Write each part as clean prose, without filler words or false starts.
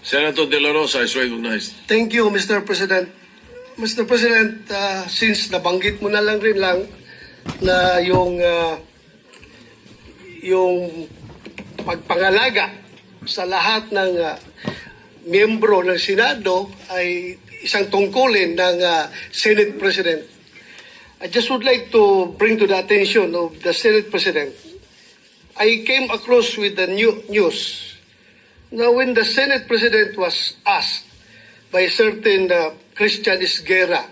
Senator De La Rosa is recognized. Thank you, Mr. President. Mr. President, since nabanggit mo na rin na yung pagpangalaga sa lahat ng miyembro ng Senado ay isang tungkulin ng Senate President. I just would like to bring to the attention of the Senate President. I came across with the news. Now, when the Senate President was asked by a certain Christian Esguerra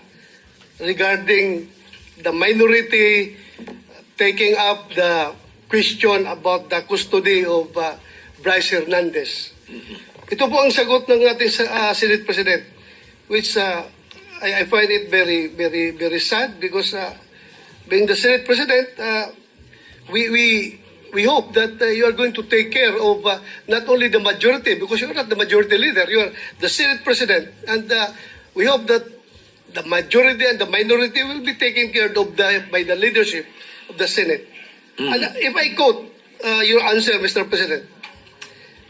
regarding the minority taking up the question about the custody of Bryce Hernandez. Ito po ang sagot ng ating Senate President, which I find it very, very, very sad because being the Senate President, we hope that you are going to take care of not only the majority, because you're not the majority leader, you are the Senate President, and we hope that the majority and the minority will be taken care of by the leadership of the Senate. And if I quote your answer, Mr. President,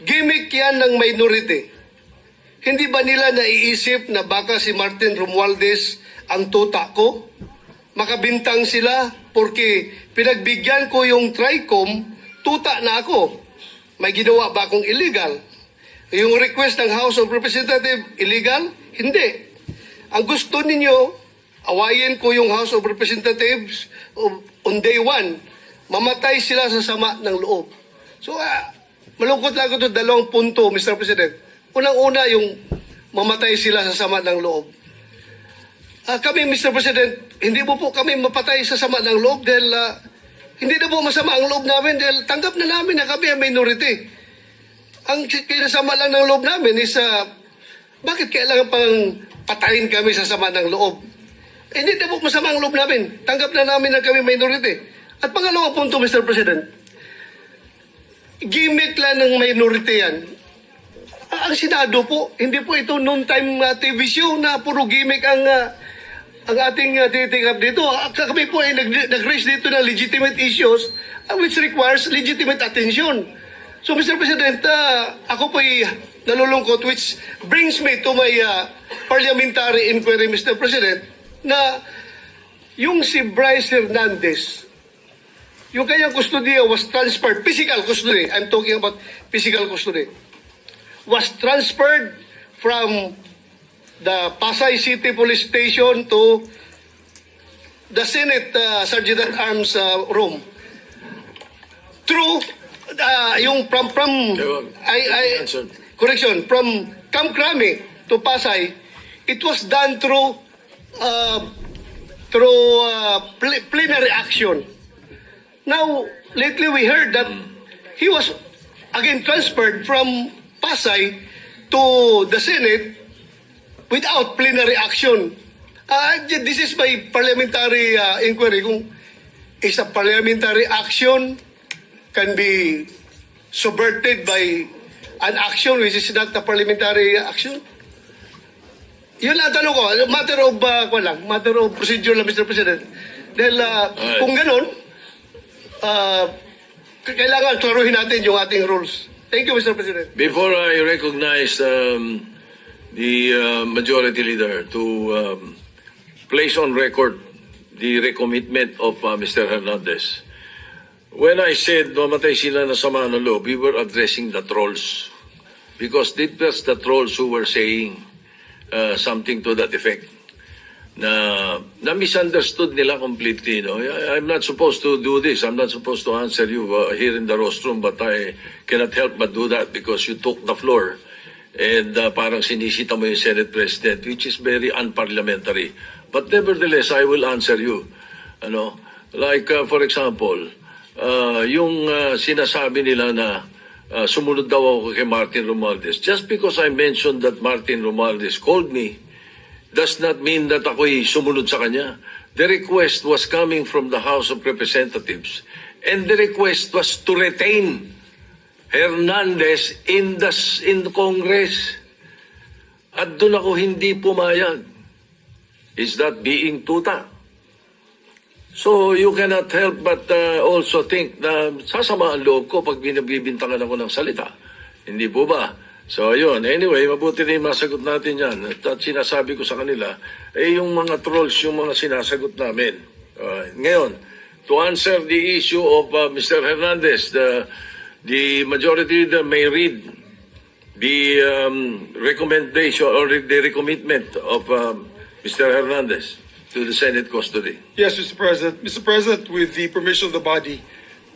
gimmick yan ng minority. Hindi ba nila naiisip na baka si Martin Romualdez ang tuta ko? Makabintang sila porque pinagbigyan ko yung TRICOM, tuta na ako. May ginawa ba akong illegal? Yung request ng House of Representatives, illegal? Hindi. Ang gusto ninyo, awayin ko yung House of Representatives on day one. Mamatay sila sa sama ng loob. So, malungkot lang ito dalawang punto, Mr. President. Unang-una, yung mamatay sila sa sama ng loob. Kami, Mr. President, hindi mo po kami mapatay sa sama ng loob dahil hindi na po masama ang loob namin dahil tanggap na namin na kami ang minority. Ang kinasama lang ng loob namin is bakit kailangan pang patayin kami sa sama ng loob? Hindi na po masama ang loob namin. Tanggap na namin na kami minority. At pangalawang punto, Mr. President, gimmick lang ng minority yan. Ang Senado po, hindi po ito noon-time TV show na puro gimmick ang ating tinitingnan dito. Kami po ay nag-raise dito ng legitimate issues which requires legitimate attention. So, Mr. President, ako po ay nalulungkot which brings me to my parliamentary inquiry, Mr. President, na yung si Bryce Hernandez, yung kanyang custodiya was transferred, physical custody, I'm talking about physical custody, was transferred from the Pasay City Police Station to the Senate Sergeant at Arms room. Through yung from correction, from Camp Crame to Pasay, it was done through plenary action. Now, lately we heard that he was again transferred from Pasay to the Senate without plenary action. This is my parliamentary inquiry. Kung is a parliamentary action can be subverted by an action which is not a parliamentary action? Yun lang tanong ko. Matter of procedure lang, Mr. President. Dahil kung ganun, kailangan klaruhin natin yung ating rules. Thank you, Mr. President. Before I recognize the majority leader to place on record the recommitment of Mr. Hernandez, when I said mamatay sila na sama ng loob, we were addressing the trolls. Because it was the trolls who were saying something to that effect. Na misunderstood nila completely. No? I'm not supposed to do this. I'm not supposed to answer you here in the rostrum, but I cannot help but do that because you took the floor and parang sinisita mo yung Senate President, which is very unparliamentary. But nevertheless, I will answer you. Ano? Like, for example, yung sinasabi nila na sumunod daw ako kay Martin Romualdez. Just because I mentioned that Martin Romualdez called me, does not mean that ako'y sumunod sa kanya. The request was coming from the House of Representatives. And the request was to retain Hernandez in the Congress. At doon ako hindi pumayag. Is that being tuta? So you cannot help but also think na sasama ang loob ko pag binibintangan ako ng salita. Hindi po ba? So, yun. Anyway, mabuti na yung masagot natin yan. At sinasabi ko sa kanila, yung mga trolls, yung mga sinasagot namin. Ngayon, to answer the issue of Mr. Hernandez, the majority leader may read the recommendation or the recommitment of Mr. Hernandez to the Senate custody. Yes, Mr. President. Mr. President, with the permission of the body,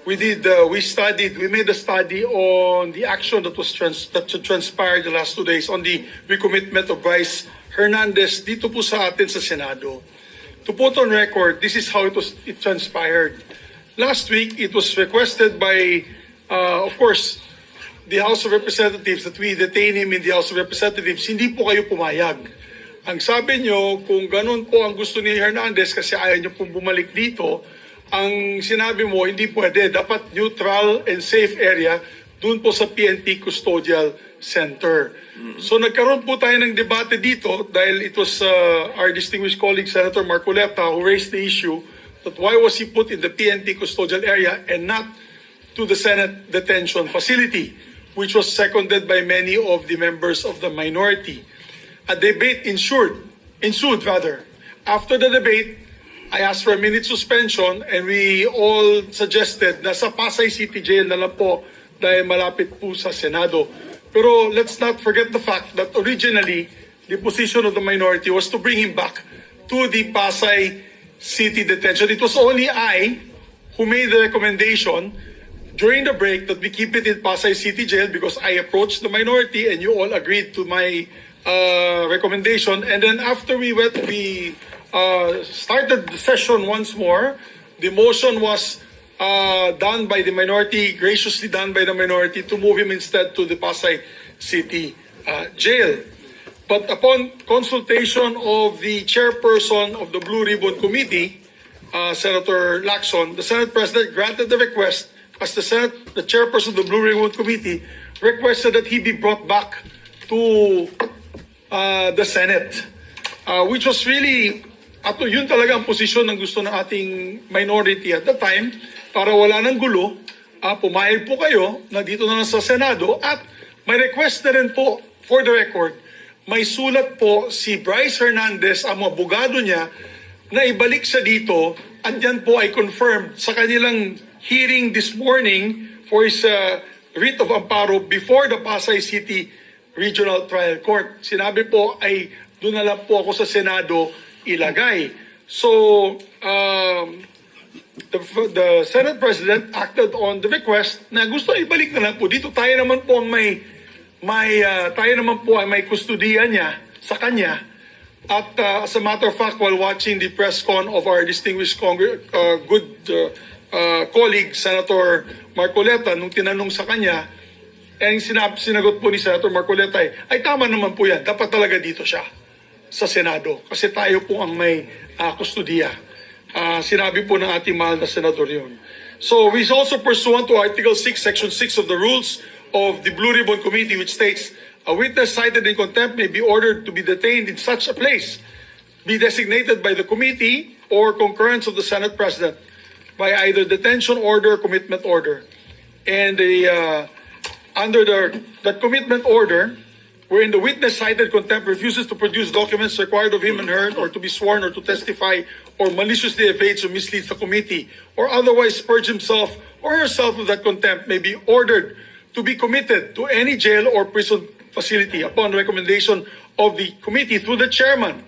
we made a study on the action that transpired the last 2 days on the recommitment of Vice Hernandez dito po sa atin sa Senado. To put on record, this is how it transpired. Last week, it was requested by, of course, the House of Representatives that we detain him in the House of Representatives. Hindi po kayo pumayag. Ang sabi nyo, kung ganun po ang gusto ni Hernandez kasi ayaw nyo pong bumalik dito, ang sinabi mo, hindi pwede. Dapat neutral and safe area dun po sa PNP Custodial Center. So nagkaroon po tayo ng debate dito dahil it was our distinguished colleague Senator Marcoleta who raised the issue that why was he put in the PNP Custodial area and not to the Senate detention facility, which was seconded by many of the members of the minority. A debate ensued. After the debate, I asked for a minute suspension and we all suggested na sa Pasay City Jail na lang po dahil malapit po sa Senado. Pero let's not forget the fact that originally, the position of the minority was to bring him back to the Pasay City detention. It was only I who made the recommendation during the break that we keep it in Pasay City Jail because I approached the minority and you all agreed to my recommendation. And then after we started the session once more, the motion was done by the minority, graciously done by the minority, to move him instead to the Pasay City Jail. But upon consultation of the chairperson of the Blue Ribbon Committee, Senator Lacson, the Senate President granted the request as the chairperson of the Blue Ribbon Committee requested that he be brought back to the Senate, which was really, yun talaga ang posisyon ng gusto ng ating minority at the time, para wala ng gulo, pumayag po kayo na dito na lang sa Senado at may request na rin po, for the record, may sulat po si Bryce Hernandez, ang abogado niya, na ibalik siya dito at yan po ay confirmed sa kanilang hearing this morning for his writ of amparo before the Pasay City Regional Trial Court. Sinabi po ay doon na lang po ako sa Senado ilagay. So, the Senate President acted on the request na gusto ibalik na lang po dito. Tayo naman po ang may kustodiya niya sa kanya. At as a matter of fact, while watching the press con of our distinguished colleague Senator Marcoleta, nung tinanong sa kanya, sinagot po ni Senator Marcoleta ay tama naman po yan. Dapat talaga dito siya sa Senado kasi tayo po ang may kustodiya. Sinabi po ng ating mahal na senador yun. So we also pursuant to Article 6, Section 6 of the rules of the Blue Ribbon Committee, which states, a witness cited in contempt may be ordered to be detained in such a place, be designated by the committee or concurrence of the Senate President by either detention order or commitment order. And under that commitment order, wherein the witness cited contempt refuses to produce documents required of him and her or to be sworn or to testify or maliciously evades or misleads the committee or otherwise purge himself or herself of that contempt may be ordered to be committed to any jail or prison facility upon recommendation of the committee through the chairman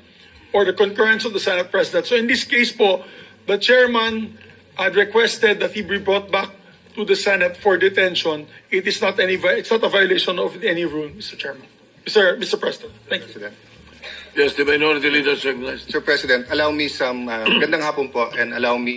or the concurrence of the Senate President. So in this case po, the chairman had requested that he be brought back to the Senate for detention. It's not a violation of any rule, Mr. Chairman. Mr. President, thank you. Yes, the minority leader recognized. Sir President, allow me some, gandang hapon po, and allow me